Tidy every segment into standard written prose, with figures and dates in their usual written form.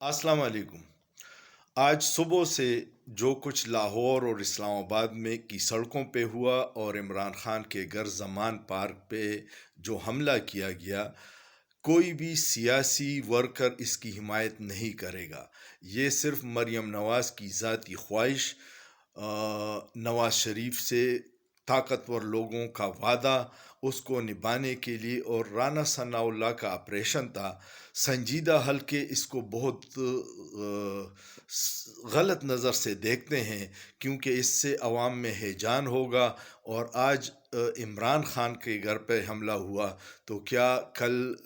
अस्सलाम वालेकुम। आज सुबह से जो कुछ लाहौर और इस्लामाबाद में की सड़कों पे हुआ और इमरान खान के घर जमान पार्क पे जो हमला किया गया, कोई भी सियासी वर्कर इसकी हिमायत नहीं करेगा। ये सिर्फ मरियम नवाज की ज़ाती ख्वाहिश, नवाज शरीफ से ताकतवर लोगों का वादा उसको निभाने के लिए और राना सनाउल्लाह का ऑपरेशन था। संजीदा हल्के इसको बहुत गलत नज़र से देखते हैं, क्योंकि इससे अवाम में हैजान होगा। और आज इमरान खान के घर पे हमला हुआ, तो क्या कल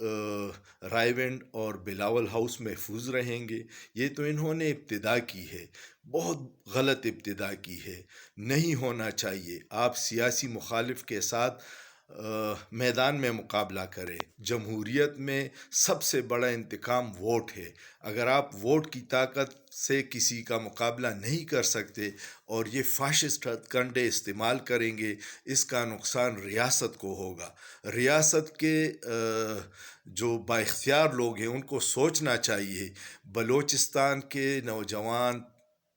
रायवेंड और बिलावल हाउस महफूज रहेंगे? ये तो इन्होंने इब्तिदा की है, बहुत गलत इब्तिदा की है। नहीं होना चाहिए। आप सियासी मुखालिफ के साथ मैदान में मुकाबला करें। जमहूरियत में सबसे बड़ा इंतकाम वोट है। अगर आप वोट की ताकत से किसी का मुकाबला नहीं कर सकते और ये फाशिस्ट हथकंडे इस्तेमाल करेंगे, इसका नुकसान रियासत को होगा। रियासत के जो बाइख्तियार लोग हैं उनको सोचना चाहिए। बलोचिस्तान के नौजवान,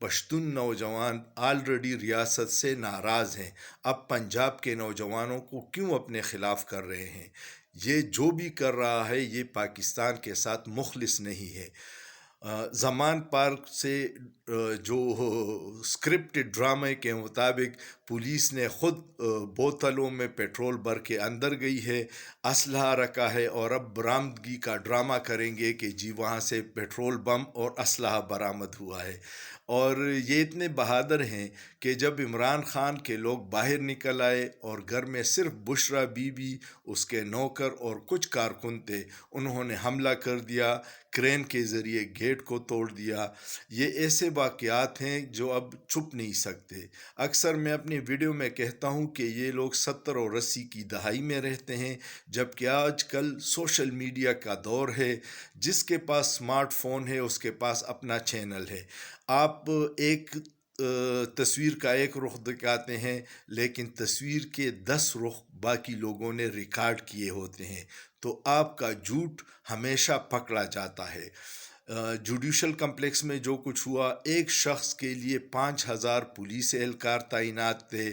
पश्तून नौजवान ऑलरेडी रियासत से नाराज़ हैं। अब पंजाब के नौजवानों को क्यों अपने ख़िलाफ़ कर रहे हैं? ये जो भी कर रहा है ये पाकिस्तान के साथ मुखलिस नहीं है। ज़मान पार्क से जो स्क्रिप्टेड ड्रामे के मुताबिक पुलिस ने ख़ुद बोतलों में पेट्रोल भर के अंदर गई है, असलहा रखा है और अब बरामदगी का ड्रामा करेंगे कि जी वहाँ से पेट्रोल बम और असलहा बरामद हुआ है। और ये इतने बहादुर हैं कि जब इमरान खान के लोग बाहर निकल आए और घर में सिर्फ बुशरा बीबी, उसके नौकर और कुछ कारकुन थे, उन्होंने हमला कर दिया, क्रेन के ज़रिए गेट को तोड़ दिया। ये ऐसे वाक़यात हैं जो अब छुप नहीं सकते। अक्सर मैं अपनी वीडियो में कहता हूँ कि ये लोग 70 और 80 की दहाई में रहते हैं, जबकि आजकल सोशल मीडिया का दौर है। जिसके पास स्मार्टफोन है उसके पास अपना चैनल है। आप एक तस्वीर का एक रुख दिखाते हैं, लेकिन तस्वीर के 10 रुख बाकी लोगों ने रिकॉर्ड किए होते हैं, तो आपका झूठ हमेशा पकड़ा जाता है। जुडिशल कम्प्लेक्स में जो कुछ हुआ, एक शख्स के लिए 5,000 पुलिस एहलकार तैनात थे,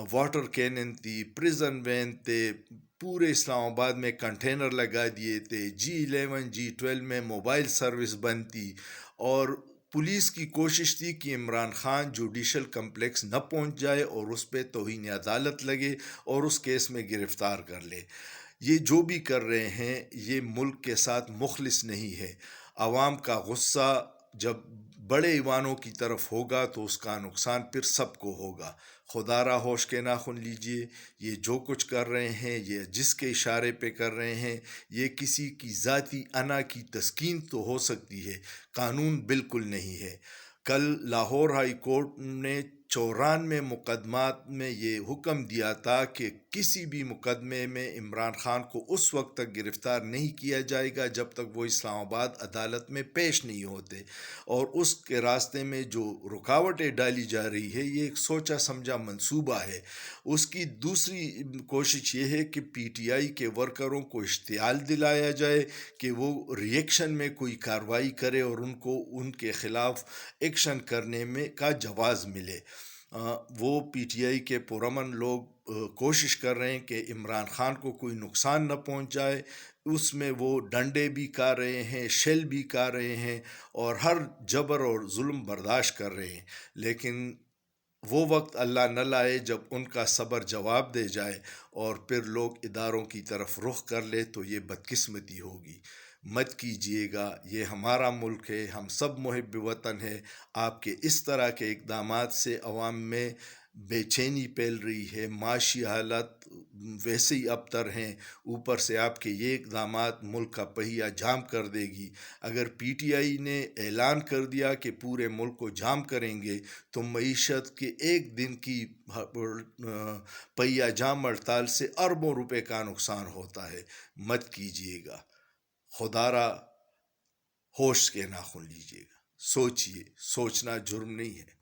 वाटर कैनन थी, प्रिजन वैन थे, पूरे इस्लामाबाद में कंटेनर लगा दिए थे, G11 G12 में मोबाइल सर्विस बंद थी। और पुलिस की कोशिश थी कि इमरान खान जुडिशल कम्प्लेक्स न पहुंच जाए और उस पर तौहीन अदालत लगे और उस केस में गिरफ्तार कर ले। ये जो भी कर रहे हैं ये मुल्क के साथ मुखलिस नहीं है। आवाम का गुस्सा जब बड़े ईवानों की तरफ होगा तो उसका नुकसान फिर सबको होगा। खुदारा होश के नाखुन लीजिए। ये जो कुछ कर रहे हैं, ये जिसके इशारे पे कर रहे हैं, ये किसी की ज़ाती अना की तस्कीन तो हो सकती है, कानून बिल्कुल नहीं है। कल लाहौर हाई कोर्ट ने 94 मुकदमात में ये हुक्म दिया था कि किसी भी मुकदमे में इमरान खान को उस वक्त तक गिरफ़्तार नहीं किया जाएगा जब तक वो इस्लामाबाद अदालत में पेश नहीं होते। और उसके रास्ते में जो रुकावटें डाली जा रही है, ये एक सोचा समझा मंसूबा है। उसकी दूसरी कोशिश ये है कि पीटीआई के वर्करों को इश्तियाल दिलाया जाए कि वो रिएक्शन में कोई कार्रवाई करे और उनको उनके ख़िलाफ़ एक्शन करने में का जवाज़ मिले। वो पीटीआई के पुरअमन लोग कोशिश कर रहे हैं कि इमरान खान को कोई नुकसान न पहुंचाए। उसमें वो डंडे भी खा रहे हैं, शेल भी खा रहे हैं और हर जबर और जुल्म बर्दाश्त कर रहे हैं। लेकिन वो वक्त अल्लाह न लाए जब उनका सब्र जवाब दे जाए और फिर लोग इदारों की तरफ रुख कर ले, तो ये बदकिस्मती होगी। मत कीजिएगा। ये हमारा मुल्क है, हम सब मुहिब वतन है। आपके इस तरह के इक़दामात से अवाम में बेचैनी फैल रही है, माशी हालत वैसे ही अबतर हैं, ऊपर से आपके ये इक़दामात मुल्क का पहिया जाम कर देगी। अगर पीटीआई ने ऐलान कर दिया कि पूरे मुल्क को जाम करेंगे, तो मईशत के एक दिन की पहिया जाम हड़ताल से अरबों रुपए का नुकसान होता है। मत कीजिएगा। खुदारा होश के नाखुन लीजिएगा। सोचिए, सोचना जुर्म नहीं है।